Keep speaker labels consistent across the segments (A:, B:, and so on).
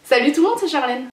A: Salut tout le monde, c'est Charlène.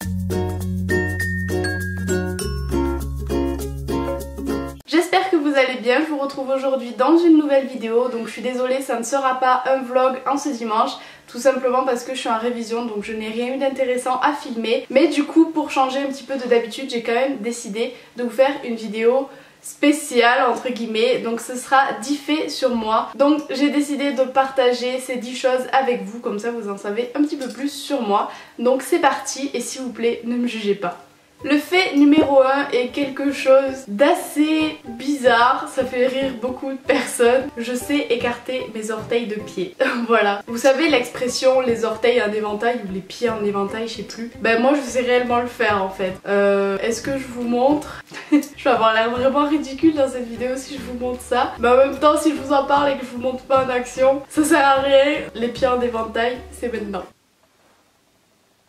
A: J'espère que vous allez bien, je vous retrouve aujourd'hui dans une nouvelle vidéo. Donc je suis désolée, ça ne sera pas un vlog en ce dimanche. Tout simplement parce que je suis en révision, donc je n'ai rien eu d'intéressant à filmer. Mais du coup, pour changer un petit peu de d'habitude, j'ai quand même décidé de vous faire une vidéo spéciale entre guillemets, donc ce sera 10 faits sur moi. Donc j'ai décidé de partager ces 10 choses avec vous, comme ça vous en savez un petit peu plus sur moi. Donc c'est parti, et s'il vous plaît ne me jugez pas. Le fait numéro 1 est quelque chose d'assez bizarre, ça fait rire beaucoup de personnes. Je sais écarter mes orteils de pied. Voilà. Vous savez l'expression les orteils en éventail ou les pieds en éventail, je sais plus. Ben moi je sais réellement le faire en fait. Est-ce que je vous montre? Je vais avoir l'air vraiment ridicule dans cette vidéo si je vous montre ça. Mais en même temps si je vous en parle et que je vous montre pas en action, ça sert à rien. Les pieds en éventail, c'est maintenant.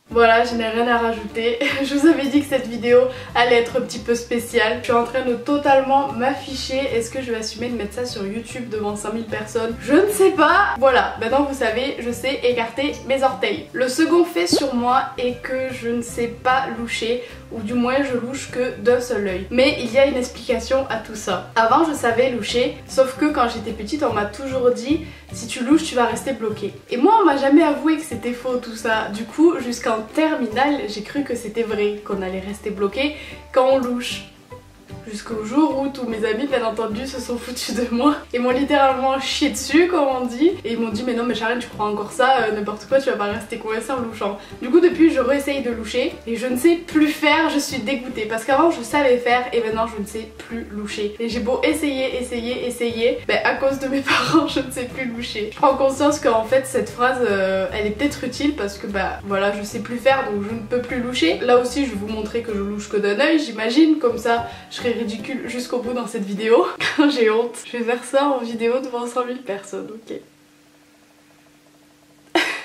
A: Voilà, je n'ai rien à rajouter. Je vous avais dit que cette vidéo allait être un petit peu spéciale. Je suis en train de totalement m'afficher. Est-ce que je vais assumer de mettre ça sur YouTube devant 100 000 personnes? Je ne sais pas. Voilà, maintenant vous savez, je sais écarter mes orteils. Le second fait sur moi est que je ne sais pas loucher, ou du moins je louche que d'un seul œil. Mais il y a une explication à tout ça. Avant je savais loucher, sauf que quand j'étais petite on m'a toujours dit si tu louches tu vas rester bloqué. Et moi on m'a jamais avoué que c'était faux tout ça. Du coup jusqu'en terminale j'ai cru que c'était vrai, qu'on allait rester bloqué quand on louche. Jusqu'au jour où tous mes amis bien entendu se sont foutus de moi et m'ont littéralement chié dessus comme on dit. Et ils m'ont dit mais non mais Charlène tu crois encore ça, n'importe quoi, tu vas pas rester coincée en louchant. Du coup depuis je réessaye de loucher et je ne sais plus faire, je suis dégoûtée. Parce qu'avant je savais faire et maintenant je ne sais plus loucher. Et j'ai beau essayer, ben à cause de mes parents je ne sais plus loucher. Je prends conscience qu'en fait cette phrase elle est peut-être utile parce que bah voilà je sais plus faire donc je ne peux plus loucher. Là aussi je vais vous montrer que je louche que d'un œil j'imagine, comme ça je serai ridicule jusqu'au bout dans cette vidéo. J'ai honte. Je vais faire ça en vidéo devant 100 000 personnes, ok.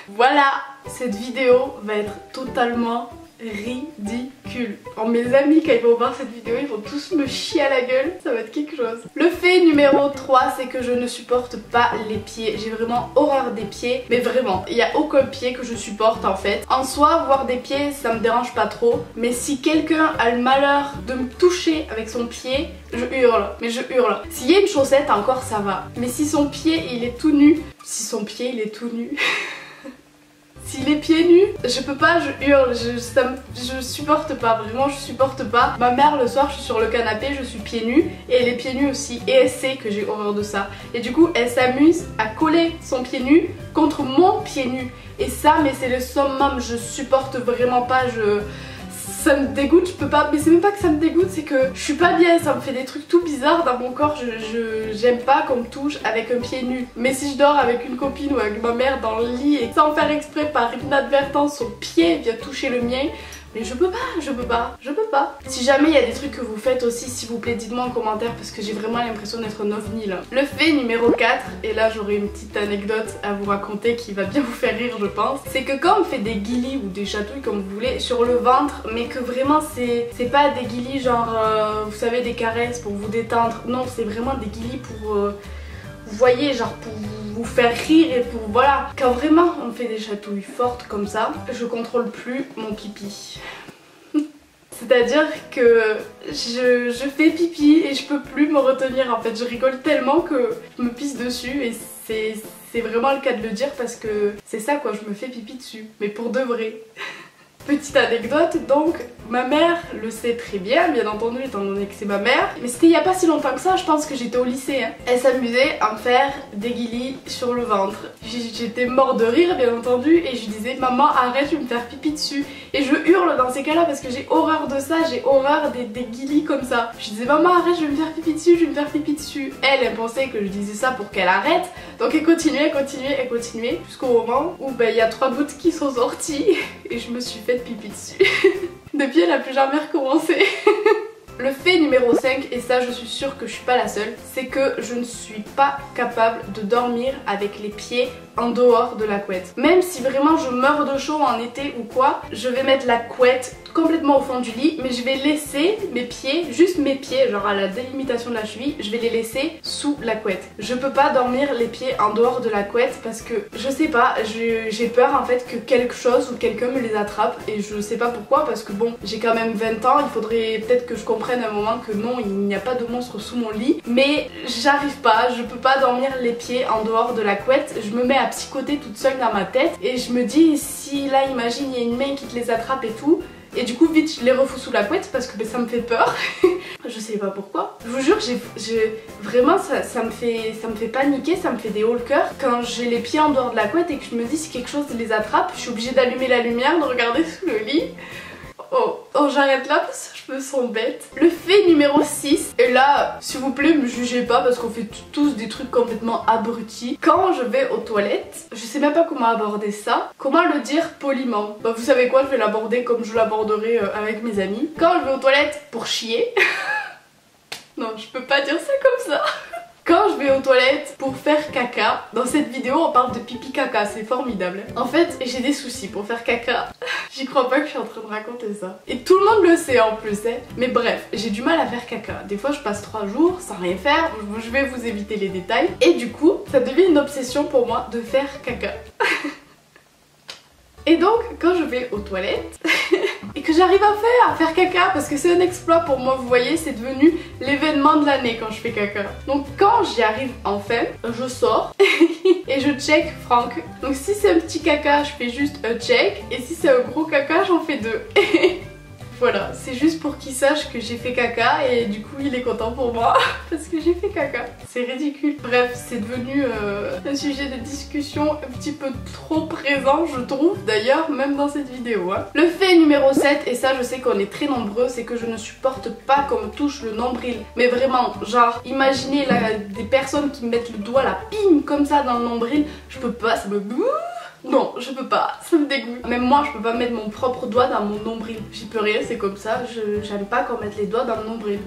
A: Voilà, cette vidéo va être totalement ridicule. Alors mes amis quand ils vont voir cette vidéo ils vont tous me chier à la gueule, ça va être quelque chose. Le fait numéro 3 c'est que je ne supporte pas les pieds. J'ai vraiment horreur des pieds, mais vraiment il n'y a aucun pied que je supporte en fait. En soi voir des pieds ça me dérange pas trop, mais si quelqu'un a le malheur de me toucher avec son pied, je hurle, mais je hurle. S'il y a une chaussette encore ça va, mais si son pied il est tout nu, s'il est pieds nus, je peux pas, je hurle, je supporte pas, vraiment je supporte pas. Ma mère le soir je suis sur le canapé, je suis pieds nus et elle est pieds nus aussi et elle sait que j'ai horreur de ça. Et du coup elle s'amuse à coller son pied nu contre mon pied nu. Et ça mais c'est le summum, je supporte vraiment pas, ça me dégoûte, je peux pas, mais c'est même pas que ça me dégoûte, c'est que je suis pas bien, ça me fait des trucs tout bizarres dans mon corps, j'aime pas qu'on me touche avec un pied nu. Mais si je dors avec une copine ou avec ma mère dans le lit et sans faire exprès par inadvertance son pied vient toucher le mien, mais je peux pas. Si jamais il y a des trucs que vous faites aussi, s'il vous plaît dites-moi en commentaire parce que j'ai vraiment l'impression d'être un ovni là. Le fait numéro 4, et là j'aurai une petite anecdote à vous raconter qui va bien vous faire rire je pense, c'est que quand on fait des guilis ou des chatouilles comme vous voulez sur le ventre, mais que vraiment c'est pas des guilis genre vous savez des caresses pour vous détendre, non c'est vraiment des guilis pour vous voyez genre pour vous faire rire et pour voilà. Quand vraiment on fait des chatouilles fortes comme ça, je contrôle plus mon pipi. C'est-à-dire que je fais pipi et je peux plus me retenir en fait. Je rigole tellement que je me pisse dessus et c'est vraiment le cas de le dire parce que c'est ça quoi, je me fais pipi dessus. Mais pour de vrai. Petite anecdote, donc ma mère le sait très bien entendu étant donné que c'est ma mère, mais c'était il y a pas si longtemps que ça, je pense que j'étais au lycée hein. Elle s'amusait à me faire des guilis sur le ventre. J'étais mort de rire bien entendu et je lui disais maman arrête je vais me faire pipi dessus. Et je hurle dans ces cas là parce que j'ai horreur de ça, j'ai horreur des guilis comme ça. Je disais maman arrête je vais me faire pipi dessus, je vais me faire pipi dessus. Elle pensait que je disais ça pour qu'elle arrête, donc elle continuait jusqu'au moment où il y a 3 gouttes qui sont sorties et je me suis fait pipi dessus. Depuis elle a plus jamais recommencé. Le fait numéro 5, et ça je suis sûre que je suis pas la seule, c'est que je ne suis pas capable de dormir avec les pieds en dehors de la couette. Même si vraiment je meurs de chaud en été ou quoi, je vais mettre la couette complètement au fond du lit, mais je vais laisser mes pieds, juste mes pieds, genre à la délimitation de la cheville, je vais les laisser sous la couette. Je peux pas dormir les pieds en dehors de la couette parce que, je sais pas, j'ai peur en fait que quelque chose ou quelqu'un me les attrape et je sais pas pourquoi parce que bon, j'ai quand même 20 ans, il faudrait peut-être que je comprenne à un moment que non, il n'y a pas de monstre sous mon lit, mais j'arrive pas, je peux pas dormir les pieds en dehors de la couette, je me mets à psychoter toute seule dans ma tête et je me dis si là imagine il y a une main qui te les attrape et tout, et du coup vite je les refous sous la couette parce que ça me fait peur. Je sais pas pourquoi. Je vous jure, vraiment ça me fait paniquer, ça me fait des hauts le cœur quand j'ai les pieds en dehors de la couette et que je me dis si quelque chose les attrape, je suis obligée d'allumer la lumière, de regarder sous le lit. Oh, j'arrête là parce que je me sens bête. Le fait numéro 6, et là, s'il vous plaît, me jugez pas parce qu'on fait tous des trucs complètement abrutis. Quand je vais aux toilettes, je sais même pas comment aborder ça. Comment le dire poliment? Bah, vous savez quoi, je vais l'aborder comme je l'aborderai avec mes amis. Quand je vais aux toilettes pour chier... Non, je peux pas dire ça comme ça. Quand je vais aux toilettes pour faire caca, dans cette vidéo on parle de pipi caca, c'est formidable. En fait, j'ai des soucis pour faire caca. J'y crois pas que je suis en train de raconter ça. Et tout le monde le sait en plus, hein. Mais bref, j'ai du mal à faire caca. Des fois je passe 3 jours sans rien faire, je vais vous éviter les détails. Et du coup, ça devient une obsession pour moi de faire caca. Et donc, quand je vais aux toilettes et que j'arrive à faire caca, parce que c'est un exploit pour moi, vous voyez, c'est devenu l'événement de l'année quand je fais caca. Donc quand j'y arrive enfin, je sors et je check Franck. Donc si c'est un petit caca, je fais juste un check, et si c'est un gros caca, j'en fais 2. Voilà, c'est juste pour qu'il sache que j'ai fait caca et du coup il est content pour moi parce que j'ai fait caca. C'est ridicule. Bref, c'est devenu un sujet de discussion un petit peu trop présent, je trouve, d'ailleurs, même dans cette vidéo. Hein. Le fait numéro 7, et ça je sais qu'on est très nombreux, c'est que je ne supporte pas qu'on me touche le nombril. Mais vraiment, genre, imaginez là, des personnes qui me mettent le doigt là, ping, comme ça dans le nombril, je peux pas, ça me... Non, je peux pas, ça me dégoûte. Même moi, je peux pas mettre mon propre doigt dans mon nombril. J'y peux rien, c'est comme ça, j'aime pas qu'on mette les doigts dans le nombril.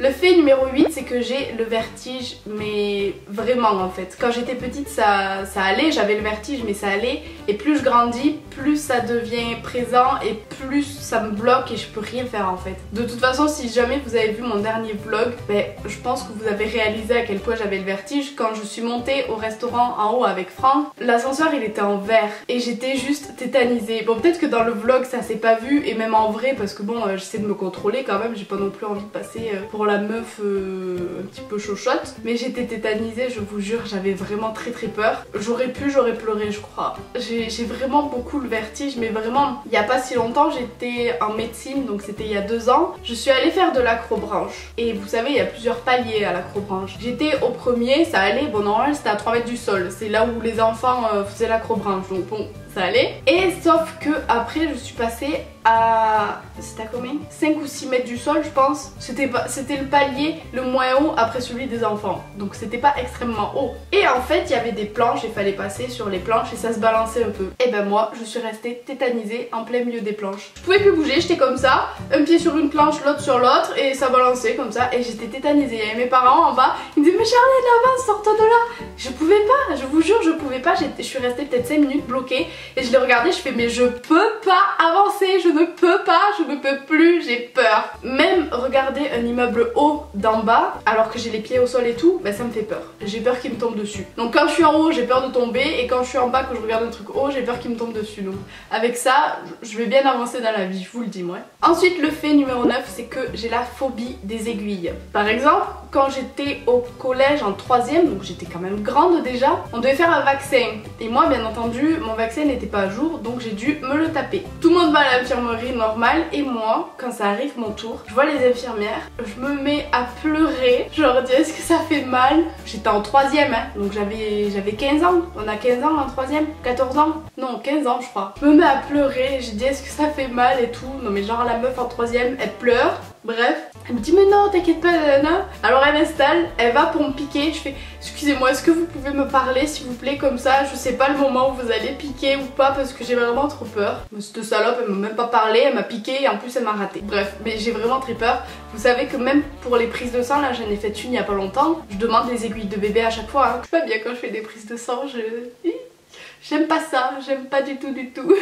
A: Le fait numéro 8, c'est que j'ai le vertige, mais vraiment en fait. Quand j'étais petite, ça allait, j'avais le vertige, mais ça allait. Et plus je grandis, plus ça devient présent et plus ça me bloque et je peux rien faire en fait. De toute façon, si jamais vous avez vu mon dernier vlog, ben, je pense que vous avez réalisé à quel point j'avais le vertige. Quand je suis montée au restaurant en haut avec Franck, l'ascenseur il était en verre et j'étais juste tétanisée. Bon, peut-être que dans le vlog ça s'est pas vu et même en vrai, parce que bon, j'essaie de me contrôler quand même, j'ai pas non plus envie de passer pour la meuf un petit peu chochotte, mais j'étais tétanisée, je vous jure, j'avais vraiment très peur. J'aurais pleuré je crois. J'ai vraiment beaucoup le vertige, mais vraiment il y a pas si longtemps j'étais en médecine, donc c'était il y a 2 ans, je suis allée faire de l'acrobranche et vous savez il y a plusieurs paliers à l'acrobranche. J'étais au premier, ça allait, bon normalement c'était à 3 mètres du sol, c'est là où les enfants faisaient l'acrobranche, donc bon ça allait. Et sauf que après je suis passée à... C'était à combien? 5 ou 6 mètres du sol je pense. C'était le palier le moins haut après celui des enfants. Donc c'était pas extrêmement haut. Et en fait il y avait des planches et il fallait passer sur les planches et ça se balançait un peu. Et ben moi je suis restée tétanisée en plein milieu des planches. Je pouvais plus bouger, j'étais comme ça, un pied sur une planche, l'autre sur l'autre et ça balançait comme ça et j'étais tétanisée. Et mes parents en bas ils me disaient mais Charlotte avance, sors-toi de là. Je pouvais pas, je vous jure je pouvais pas. Je suis restée peut-être 5 minutes bloquée. Et je l'ai regardé, je fais mais je peux pas avancer, je ne peux pas, je ne peux plus, j'ai peur. Même regarder un immeuble haut d'en bas, alors que j'ai les pieds au sol et tout, bah ça me fait peur. J'ai peur qu'il me tombe dessus. Donc quand je suis en haut, j'ai peur de tomber, et quand je suis en bas, que je regarde un truc haut, j'ai peur qu'il me tombe dessus. Donc avec ça, je vais bien avancer dans la vie, je vous le dis moi. Ensuite le fait numéro 9, c'est que j'ai la phobie des aiguilles. Par exemple, quand j'étais au collège en 3ème, donc j'étais quand même grande déjà, on devait faire un vaccin. Et moi bien entendu, mon vaccin n'était pas à jour, donc j'ai dû me le taper. Tout le monde va à l'infirmerie normale et moi, quand ça arrive mon tour, je vois les infirmières, je me mets à pleurer. Je leur dis est-ce que ça fait mal? J'étais en 3ème, hein, donc j'avais 15 ans. On a 15 ans en 3ème, 14 ans? Non, 15 ans je crois. Je me mets à pleurer, j'ai dit est-ce que ça fait mal et tout. Non mais genre la meuf en 3ème, elle pleure. Bref, elle me dit mais non t'inquiète pas nanana. Alors elle m'installe, elle va pour me piquer, je fais excusez-moi est-ce que vous pouvez me parler s'il vous plaît comme ça, je sais pas le moment où vous allez piquer ou pas parce que j'ai vraiment trop peur. Mais cette salope elle m'a même pas parlé, elle m'a piqué et en plus elle m'a raté. Bref, mais j'ai vraiment très peur. Vous savez que même pour les prises de sang, là j'en ai fait une il y a pas longtemps, je demande les aiguilles de bébé à chaque fois. Hein. Je suis pas bien quand je fais des prises de sang, j'aime pas ça, j'aime pas du tout du tout.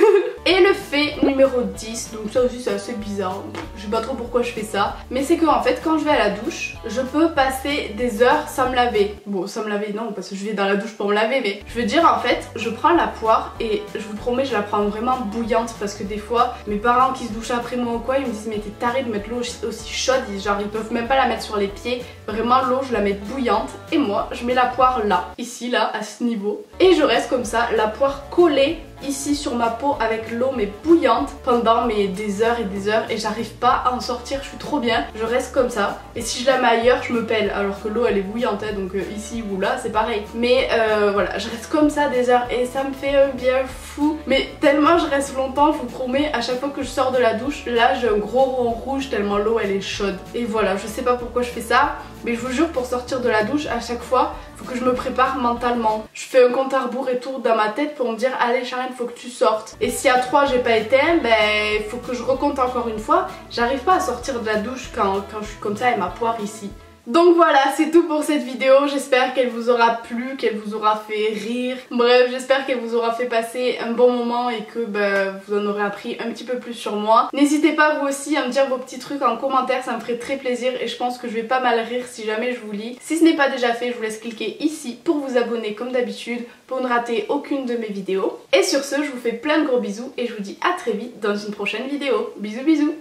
A: Et le fait numéro 10, donc ça aussi c'est assez bizarre, je sais pas trop pourquoi je fais ça, mais c'est qu'en fait quand je vais à la douche, je peux passer des heures sans me laver. Bon sans me laver non parce que je vais dans la douche pour me laver, mais je veux dire en fait je prends la poire et je vous promets je la prends vraiment bouillante parce que des fois mes parents qui se douchent après moi ou quoi ils me disent mais t'es taré de mettre l'eau aussi chaude, genre ils peuvent même pas la mettre sur les pieds, vraiment l'eau je la mets bouillante et moi je mets la poire là, ici là à ce niveau et je reste comme ça, la poire collée ici sur ma peau avec l'eau mais bouillante pendant des heures et j'arrive pas à en sortir, je suis trop bien, je reste comme ça et si je la mets ailleurs je me pèle alors que l'eau elle est bouillante hein, donc ici ou là c'est pareil mais voilà je reste comme ça des heures et ça me fait un bien fou mais tellement je reste longtemps je vous promets à chaque fois que je sors de la douche là j'ai un gros rond rouge tellement l'eau elle est chaude et voilà je sais pas pourquoi je fais ça mais je vous jure pour sortir de la douche à chaque fois faut que je me prépare mentalement. Je fais un compte à rebours et tout dans ma tête pour me dire allez Charlène faut que tu sortes. Et si à 3 j'ai pas éteint, ben faut que je recompte encore une fois. J'arrive pas à sortir de la douche quand je suis comme ça et ma poire ici. Donc voilà, c'est tout pour cette vidéo, j'espère qu'elle vous aura plu, qu'elle vous aura fait rire. Bref, j'espère qu'elle vous aura fait passer un bon moment et que vous en aurez appris un petit peu plus sur moi. N'hésitez pas vous aussi à me dire vos petits trucs en commentaire, ça me ferait très plaisir et je pense que je vais pas mal rire si jamais je vous lis. Si ce n'est pas déjà fait, je vous laisse cliquer ici pour vous abonner comme d'habitude, pour ne rater aucune de mes vidéos. Et sur ce, je vous fais plein de gros bisous et je vous dis à très vite dans une prochaine vidéo. Bisous bisous.